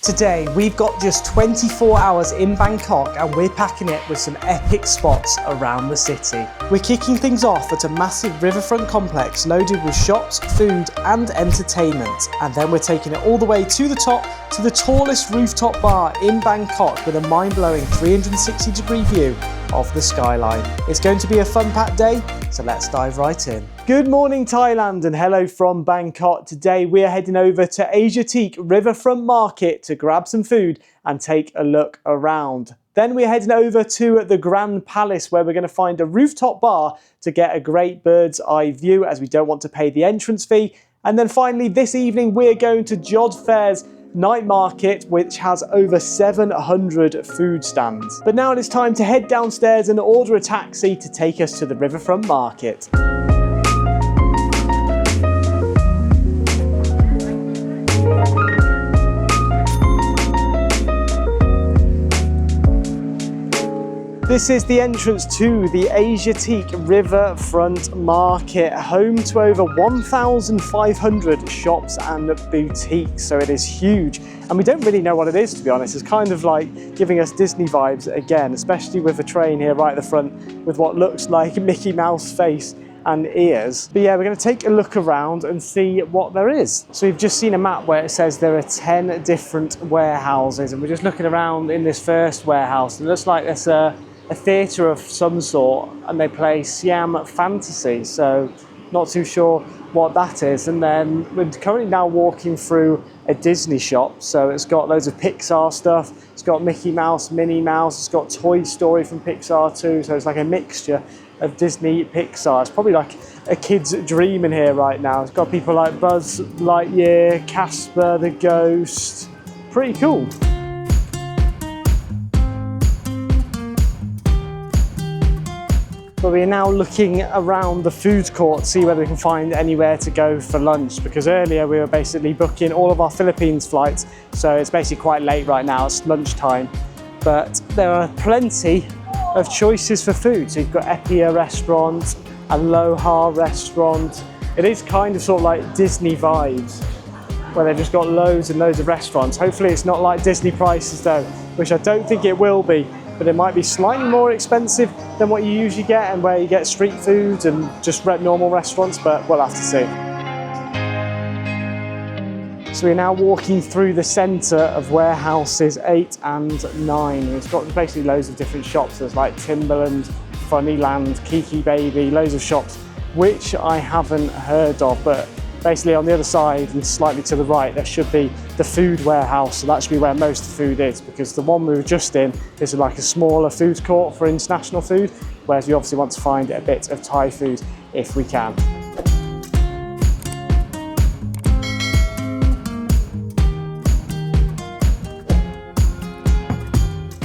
Today, we've got just 24 hours in Bangkok and we're packing it with some epic spots around the city. We're kicking things off at a massive riverfront complex loaded with shops, food and entertainment. And then we're taking it all the way to the top, to the tallest rooftop bar in Bangkok with a mind-blowing 360-degree view of the skyline. It's going to be a fun-packed day, so let's dive right in. Good morning Thailand and hello from Bangkok. Today we are heading over to Asiatique Riverfront Market to grab some food and take a look around. Then we're heading over to the Grand Palace where we're going to find a rooftop bar to get a great bird's eye view as we don't want to pay the entrance fee. And then finally this evening we're going to Jodd Fairs Night Market, which has over 700 food stands. But now it is time to head downstairs and order a taxi to take us to the Riverfront Market. This is the entrance to the Asiatique Riverfront Market, home to over 1,500 shops and boutiques, so it is huge. And we don't really know what it is, to be honest. It's kind of like giving us Disney vibes again, especially with the train here right at the front with what looks like Mickey Mouse face and ears. But yeah, we're going to take a look around and see what there is. So we've just seen a map where it says there are 10 different warehouses, and we're just looking around in this first warehouse. It looks like there's a theatre of some sort and they play Siam Fantasy, so not too sure what that is. And then we're currently now walking through a Disney shop, so it's got loads of Pixar stuff, it's got Mickey Mouse, Minnie Mouse, it's got Toy Story from Pixar too, so it's like a mixture of Disney Pixar. It's probably like a kid's dream in here right now. It's got people like Buzz Lightyear, Casper the Ghost, pretty cool. But we're now looking around the food court to see whether we can find anywhere to go for lunch, because earlier we were basically booking all of our Philippines flights, so it's basically quite late right now, it's lunchtime. But there are plenty of choices for food. So you've got Epia restaurant, Aloha restaurant. It is kind of sort of like Disney vibes, where they've just got loads and loads of restaurants. Hopefully it's not like Disney prices though, which I don't think it will be. But it might be slightly more expensive than what you usually get and where you get street foods and just normal restaurants, but we'll have to see. So we're now walking through the centre of warehouses 8 and 9. It's got basically loads of different shops. There's like Timberland, Funnyland, Kiki Baby, loads of shops, which I haven't heard of, but basically on the other side and slightly to the right there should be the food warehouse, so that should be where most of the food is, because the one we were just in is like a smaller food court for international food, whereas we obviously want to find a bit of Thai food if we can.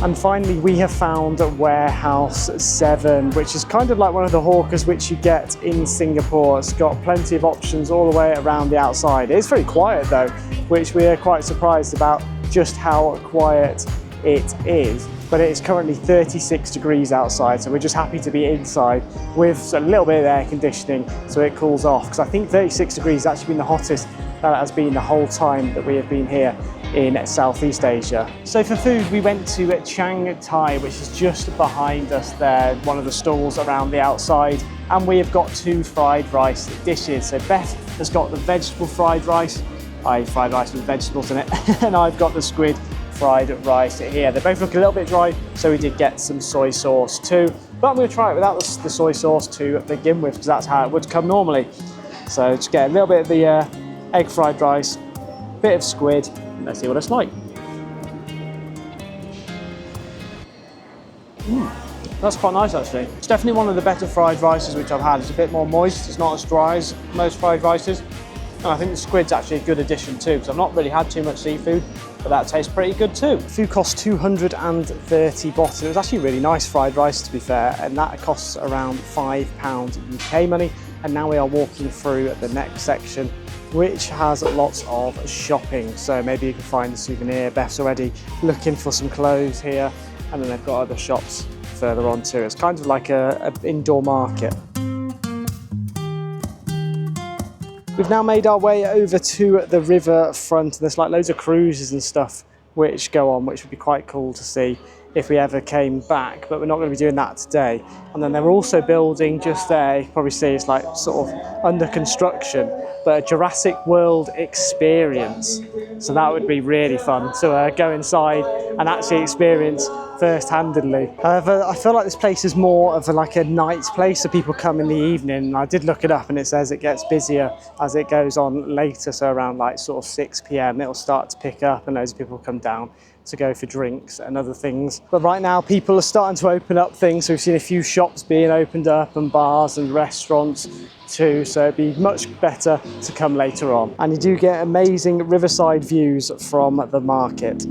And finally we have found Warehouse 7, which is kind of like one of the hawkers which you get in Singapore. It's got plenty of options all the way around the outside. It's very quiet though, which we are quite surprised about just how quiet it is. But it is currently 36 degrees outside, so we're just happy to be inside with a little bit of air conditioning so it cools off, because I think 36 degrees has actually been the hottest that it has been the whole time that we have been here in Southeast Asia. So for food we went to Chiang Thai, which is just behind us there, one of the stalls around the outside, and we have got 2 fried rice dishes. So Beth has got the vegetable fried rice, fried rice with vegetables in it, and I've got the squid fried rice here. They both look a little bit dry, so we did get some soy sauce too, but I'm going to try it without the soy sauce to begin with, because that's how it would come normally. So just get a little bit of the egg fried rice, bit of squid. Let's see what it's like. That's quite nice actually. It's definitely one of the better fried rices which I've had. It's a bit more moist, it's not as dry as most fried rices. And I think the squid's actually a good addition too, because I've not really had too much seafood, but that tastes pretty good too. Food cost 230 baht. It was actually really nice fried rice to be fair, and that costs around £5 UK money. And now we are walking through the next section, which has lots of shopping. So maybe you can find a souvenir. Beth's already looking for some clothes here, and then they've got other shops further on too. It's kind of like an indoor market. We've now made our way over to the riverfront. There's like loads of cruises and stuff which go on, which would be quite cool to see if we ever came back, but we're not going to be doing that today. And then they're also building just there, you can probably see it's like sort of under construction, but a Jurassic World experience. So that would be really fun to go inside and actually experience first-handedly. However, I feel like this place is more of like a night place, so people come in the evening. And I did look it up and it says it gets busier as it goes on later, so around like sort of 6 p.m. it'll start to pick up and loads of people come down to go for drinks and other things. But right now people are starting to open up things, so we've seen a few shops being opened up and bars and restaurants too, so it'd be much better to come later on. And you do get amazing riverside views from the market.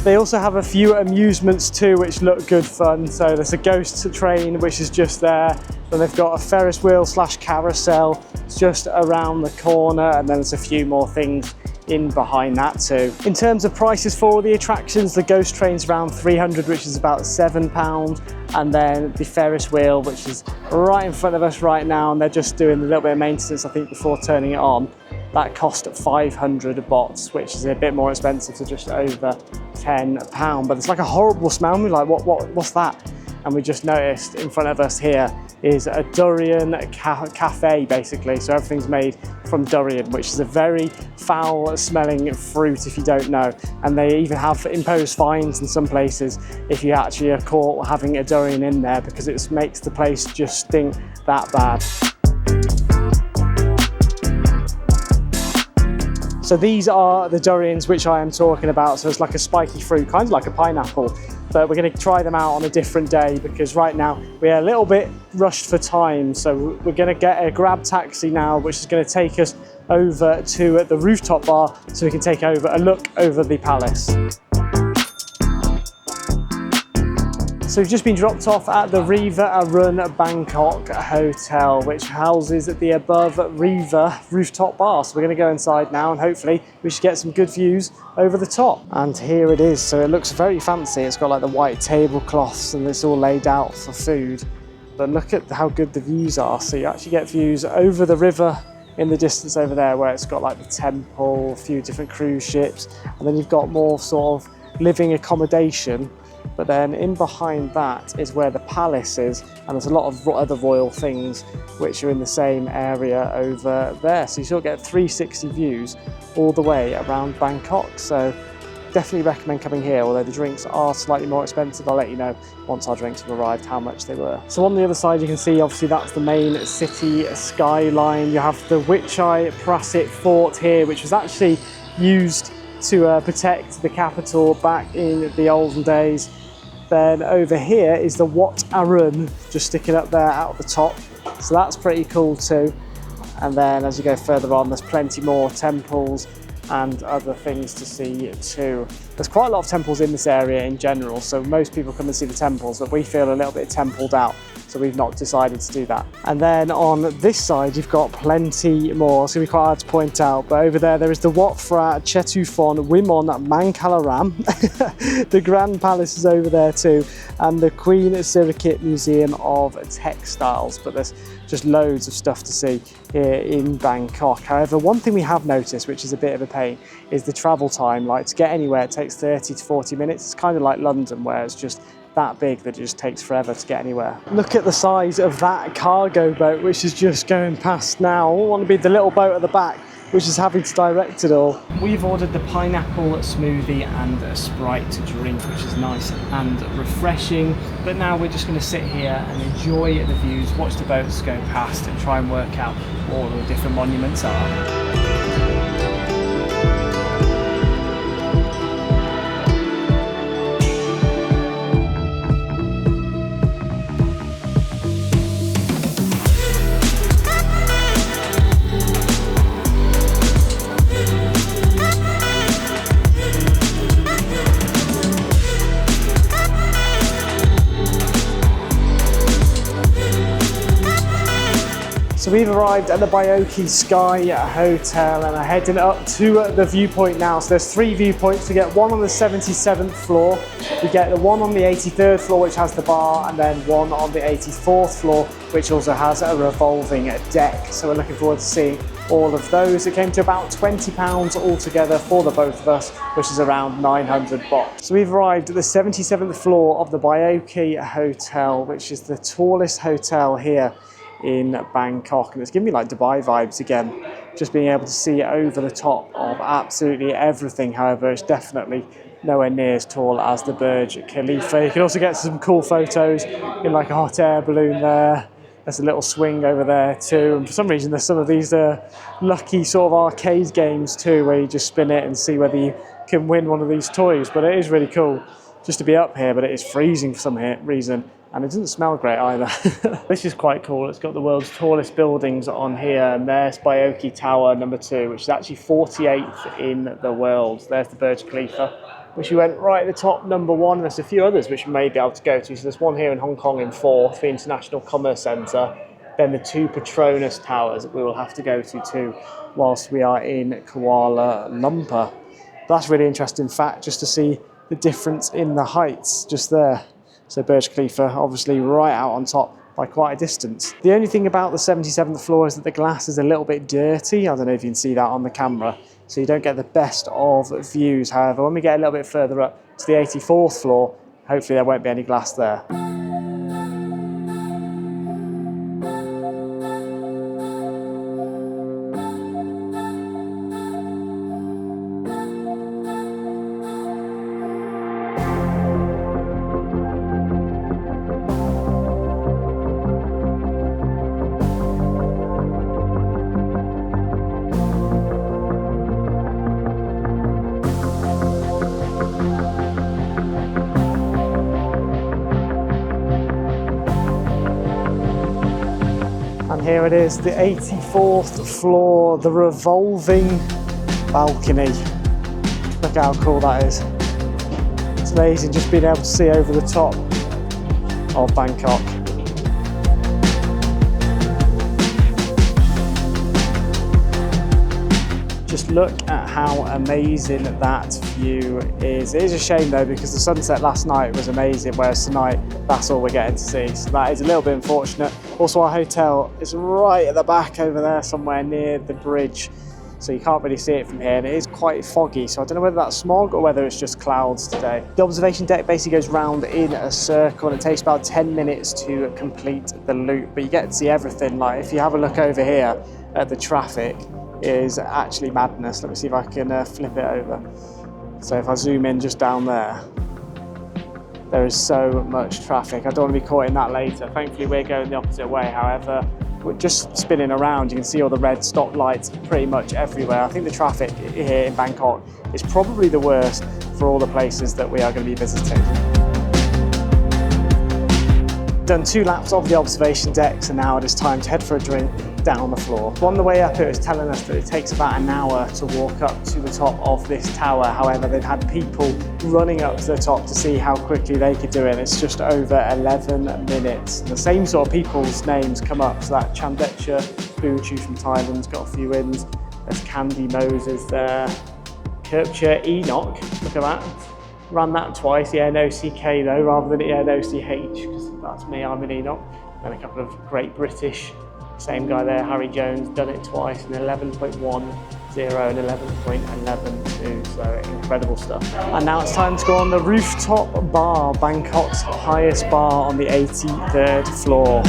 They also have a few amusements too, which look good fun. So there's a ghost train, which is just there. Then they've got a Ferris wheel / carousel just around the corner. And then there's a few more things in behind that too. In terms of prices for the attractions, the ghost train's around 300, which is about £7. And then the Ferris wheel, which is right in front of us right now, and they're just doing a little bit of maintenance, I think, before turning it on. That cost 500 baht, which is a bit more expensive, so just over £10. But it's like a horrible smell. We're like, what's that? And we just noticed in front of us here is a durian cafe, basically. So everything's made from durian, which is a very foul smelling fruit if you don't know. And they even have imposed fines in some places if you actually are caught having a durian in there, because it makes the place just stink that bad. So these are the durians which I am talking about. So it's like a spiky fruit, kind of like a pineapple, but we're going to try them out on a different day because right now we're a little bit rushed for time. So we're going to get a grab taxi now, which is going to take us over to the rooftop bar so we can take a look over the palace. So we've just been dropped off at the Riva Bangkok Hotel, which houses the Above Riva Rooftop Bar. So we're going to go inside now and hopefully we should get some good views over the top. And here it is. So it looks very fancy. It's got like the white tablecloths and it's all laid out for food. But look at how good the views are. So you actually get views over the river in the distance over there, where it's got like the temple, a few different cruise ships, and then you've got more sort of living accommodation. But then in behind that is where the palace is, and there's a lot of other royal things which are in the same area over there. So you sort of get 360 views all the way around Bangkok. So definitely recommend coming here, although the drinks are slightly more expensive. I'll let you know once our drinks have arrived how much they were. So on the other side you can see obviously that's the main city skyline. You have the Chao Phraya Fort here, which was actually used to protect the capital back in the olden days. Then over here is the Wat Arun, just sticking up there out of the top. So that's pretty cool too. And then as you go further on, there's plenty more temples and other things to see too. There's quite a lot of temples in this area in general, so most people come and see the temples, but we feel a little bit templed out, so we've not decided to do that. And then on this side, you've got plenty more. It's going to be quite hard to point out, but over there is the Wat Phra Chetufon Wimon Mangkalaram. The Grand Palace is over there too, and the Queen Sirikit Museum of Textiles. But there's just loads of stuff to see here in Bangkok. However, one thing we have noticed, which is a bit of a pain, is the travel time. Like to get anywhere, it takes 30 to 40 minutes. It's kind of like London, where it's just that big that it just takes forever to get anywhere. Look at the size of that cargo boat, which is just going past now. I want to be the little boat at the back, which is having to direct it all. We've ordered the pineapple smoothie and a Sprite to drink, which is nice and refreshing. But now we're just going to sit here and enjoy the views, watch the boats go past and try and work out what all the different monuments are. So So we've arrived at the Baiyoke Sky Hotel and are heading up to the viewpoint now. So there's 3 viewpoints. We get one on the 77th floor, we get the one on the 83rd floor which has the bar, and then one on the 84th floor which also has a revolving deck. So we're looking forward to seeing all of those. It came to about £20 altogether for the both of us, which is around 900 baht. So we've arrived at the 77th floor of the Baiyoke Hotel, which is the tallest hotel here in Bangkok, and it's giving me like Dubai vibes again, just being able to see over the top of absolutely everything. However, it's definitely nowhere near as tall as the Burj Khalifa. You can also get some cool photos in like a hot air balloon there. There's a little swing over there too, and for some reason there's some of these lucky sort of arcade games too, where you just spin it and see whether you can win one of these toys. But it is really cool just to be up here, but it is freezing for some reason. And it doesn't smell great either. This is quite cool. It's got the world's tallest buildings on here, and there's Baiyoke Tower number 2, which is actually 48th in the world. There's the Burj Khalifa, which we went right at the top, number 1. There's a few others which we may be able to go to. So there's one here in Hong Kong in 4th, the International Commerce Centre. Then the 2 Petronas Towers that we will have to go to too whilst we are in Kuala Lumpur. That's a really interesting fact, just to see the difference in the heights just there. So Burj Khalifa obviously right out on top by quite a distance. The only thing about the 77th floor is that the glass is a little bit dirty. I don't know if you can see that on the camera. So you don't get the best of views. However, when we get a little bit further up to the 84th floor, hopefully there won't be any glass there. And here it is, the 84th floor, the revolving balcony. Look how cool that is. It's amazing just being able to see over the top of Bangkok. Just look at how amazing that view is. It is a shame though, because the sunset last night was amazing, whereas tonight that's all we're getting to see. So that is a little bit unfortunate. Also, our hotel is right at the back over there, somewhere near the bridge. So you can't really see it from here, and it is quite foggy. So I don't know whether that's smog or whether it's just clouds today. The observation deck basically goes round in a circle, and it takes about 10 minutes to complete the loop, but you get to see everything. Like if you have a look over here at the traffic, is actually madness. Let me see if I can flip it over. So if I zoom in just down there, there is so much traffic. I don't want to be caught in that later. Thankfully we're going the opposite way. However, we're just spinning around. You can see all the red stop lights pretty much everywhere. I think the traffic here in Bangkok is probably the worst for all the places that we are going to be visiting. Done 2 laps of the observation decks, and now it is time to head for a drink down the floor. On the way up, it was telling us that it takes about an hour to walk up to the top of this tower. However, they've had people running up to the top to see how quickly they could do it. It's just over 11 minutes. The same sort of people's names come up. So that Chandecha Buchu from Thailand's got a few wins. There's Candy Moses there. Kirpcha Enoch, look at that. Ran that twice, E-N-O-C-K though, rather than E-N-O-C-H, because that's me, I'm an Enoch. And a couple of great British. Same guy there, Harry Jones, done it twice, in 11.10 and 11.112, so incredible stuff. And now it's time to go on the Rooftop Bar, Bangkok's highest bar on the 83rd floor.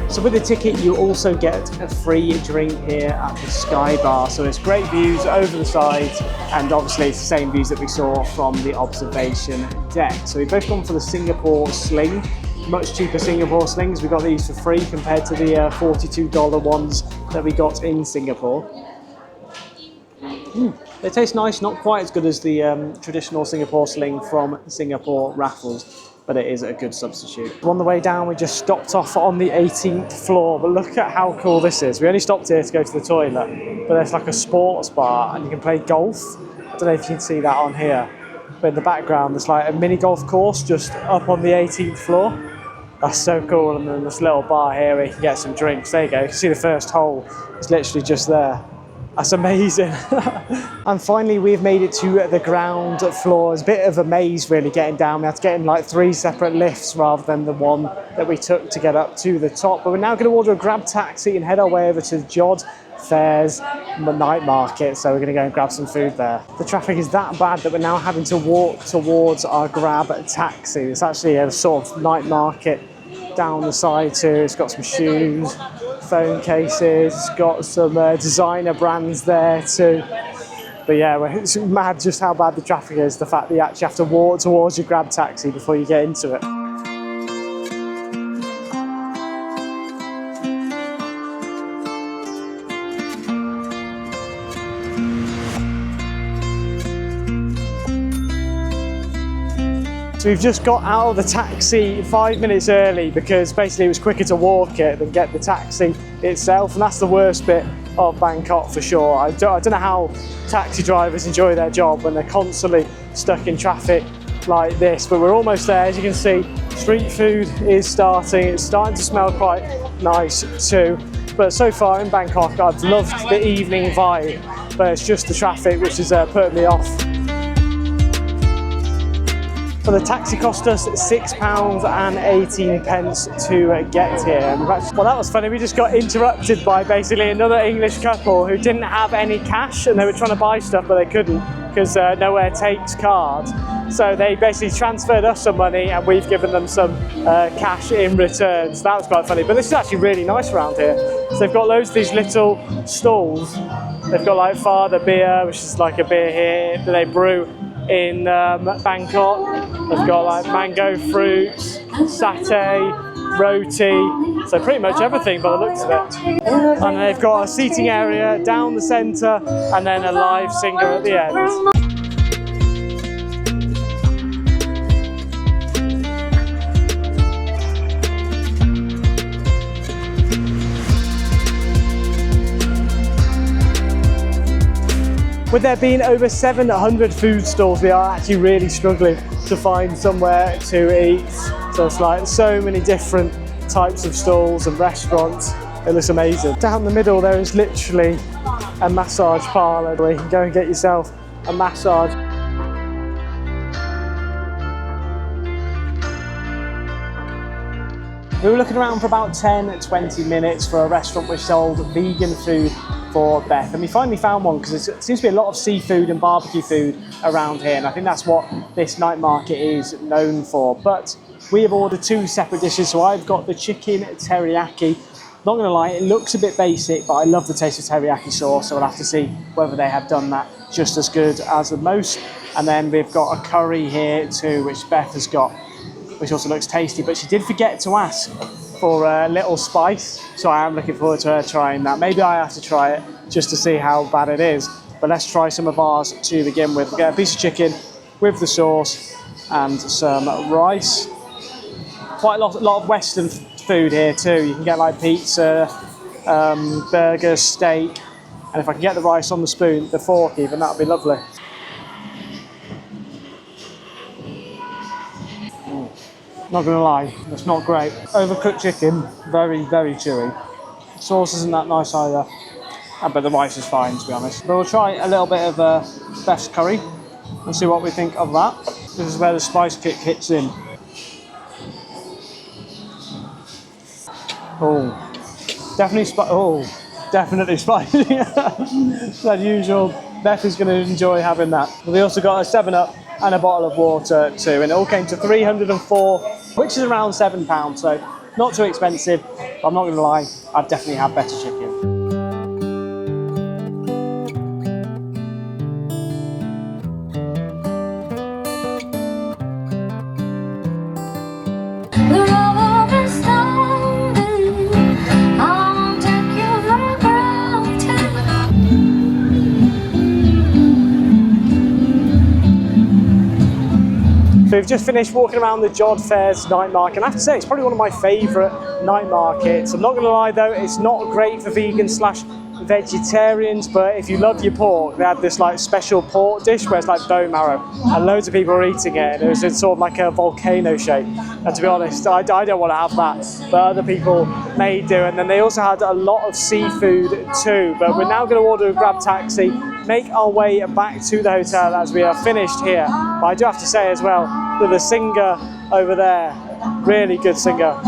So with the ticket, you also get a free drink here at the Sky Bar. So it's great views over the sides, and obviously it's the same views that we saw from the observation deck. So we've both gone for the Singapore Sling, much cheaper Singapore Slings. We got these for free compared to the $42 ones that we got in Singapore. They taste nice, not quite as good as the traditional Singapore Sling from Singapore raffles, but it is a good substitute. On the way down, we just stopped off on the 18th floor, but look at how cool this is. We only stopped here to go to the toilet, but there's like a sports bar, and you can play golf. I don't know if you can see that on here, but in the background there's like a mini golf course just up on the 18th floor. That's so cool. And then this little bar here where you can get some drinks. There you go, you can see the first hole is literally just there. That's amazing. And finally we've made it to the ground floor. It's a bit of a maze really getting down. We had to get in like 3 separate lifts rather than the one that we took to get up to the top. But we're now going to order a grab taxi and head our way over to Jodd Fairs Night Market. So we're going to go and grab some food there. The traffic is that bad that we're now having to walk towards our grab taxi. It's actually a sort of night market down the side too. It's got some shoes, phone cases, it's got some designer brands there too. But yeah, it's mad just how bad the traffic is, the fact that you actually have to walk towards your grab taxi before you get into it. So we've just got out of the taxi 5 minutes early because basically it was quicker to walk it than get the taxi itself, and that's the worst bit of Bangkok for sure. I don't know how taxi drivers enjoy their job when they're constantly stuck in traffic like this, but we're almost there. As you can see, street food is starting. It's starting to smell quite nice too. But so far in Bangkok, I've loved the evening vibe, but it's just the traffic which is putting me off. So the taxi cost us £6.18 to get here. Well, that was funny. We just got interrupted by basically another English couple who didn't have any cash, and they were trying to buy stuff but they couldn't because nowhere takes cards. So they basically transferred us some money and we've given them some cash in return. So that was quite funny. But this is actually really nice around here. So they've got loads of these little stalls. They've got like Father beer, which is like a beer here that they brew in Bangkok. They've got like mango fruits, satay, roti, so pretty much everything by the looks of it. And they've got a seating area down the centre and then a live singer at the end. With there being over 700 food stalls, we are actually really struggling to find somewhere to eat. So it's like so many different types of stalls and restaurants. It looks amazing. Down the middle there is literally a massage parlour where you can go and get yourself a massage. We were looking around for about 10-20 minutes for a restaurant which sold vegan food for Beth, and we finally found one because there seems to be a lot of seafood and barbecue food around here, and I think that's what this night market is known for. But we have ordered 2 separate dishes. So I've got the chicken teriyaki. Not going to lie, it looks a bit basic, but I love the taste of teriyaki sauce, so we'll have to see whether they have done that just as good as the most. And then we've got a curry here too, which Beth has got, which also looks tasty, but she did forget to ask for a little spice, so I am looking forward to her trying that. Maybe I have to try it just to see how bad it is, but let's try some of ours to begin with. We'll get a piece of chicken with the sauce and some rice. Quite a lot of Western food here too. You can get like pizza, burgers, steak, and if I can get the rice on the spoon, the fork even, that would be lovely. Not gonna lie, it's not great. Overcooked chicken, very, very chewy. Sauce isn't that nice either, but the rice is fine to be honest. But we'll try a little bit of Beth's curry and see what we think of that. This is where the spice kick hits in. Oh, definitely spicy. It's unusual. Beth is gonna enjoy having that. We also got a 7-Up and a bottle of water too, and it all came to 304, which is around £7, so not too expensive. But I'm not going to lie, I've definitely had better chicken. So we've just finished walking around the Jodd Fairs Night Market, and I have to say it's probably one of my favourite night markets. I'm not going to lie though, it's not great for vegan/vegetarians. vegetarians, but if you love your pork, they had this like special pork dish where it's like bone marrow, and loads of people were eating it, and it was in sort of like a volcano shape. And to be honest, I don't want to have that, but other people may do. And then they also had a lot of seafood too. But we're now going to order a grab taxi, make our way back to the hotel as we are finished here. But I do have to say as well that the singer over there, really good singer.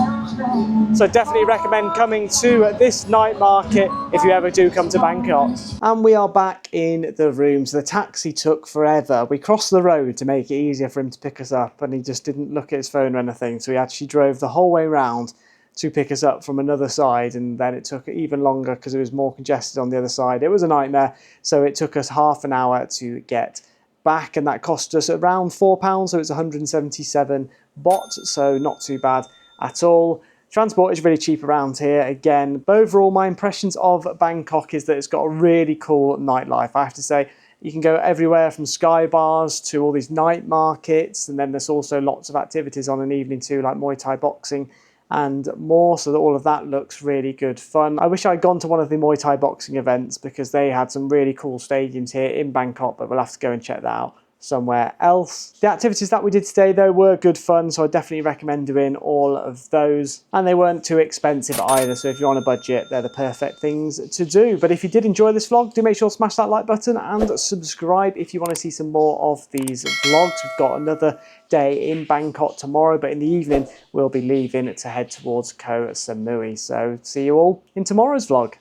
So definitely recommend coming to this night market if you ever do come to Bangkok. And we are back in the rooms. The taxi took forever. We crossed the road to make it easier for him to pick us up, and he just didn't look at his phone or anything. So he actually drove the whole way round to pick us up from another side, and then it took even longer because it was more congested on the other side. It was a nightmare. So it took us half an hour to get back, and that cost us around £4, so it's 177 baht, so not too bad at all. Transport is really cheap around here again, but overall my impressions of Bangkok is that it's got a really cool nightlife. I have to say, you can go everywhere from sky bars to all these night markets, and then there's also lots of activities on an evening too, like Muay Thai boxing and more, so that all of that looks really good fun. I wish I'd gone to one of the Muay Thai boxing events because they had some really cool stadiums here in Bangkok, but we'll have to go and check that out somewhere else. The activities that we did today though were good fun, so I definitely recommend doing all of those, and they weren't too expensive either, so if you're on a budget they're the perfect things to do. But if you did enjoy this vlog, do make sure to smash that like button and subscribe if you want to see some more of these vlogs. We've got another day in Bangkok tomorrow, but in the evening we'll be leaving to head towards Koh Samui. So see you all in tomorrow's vlog.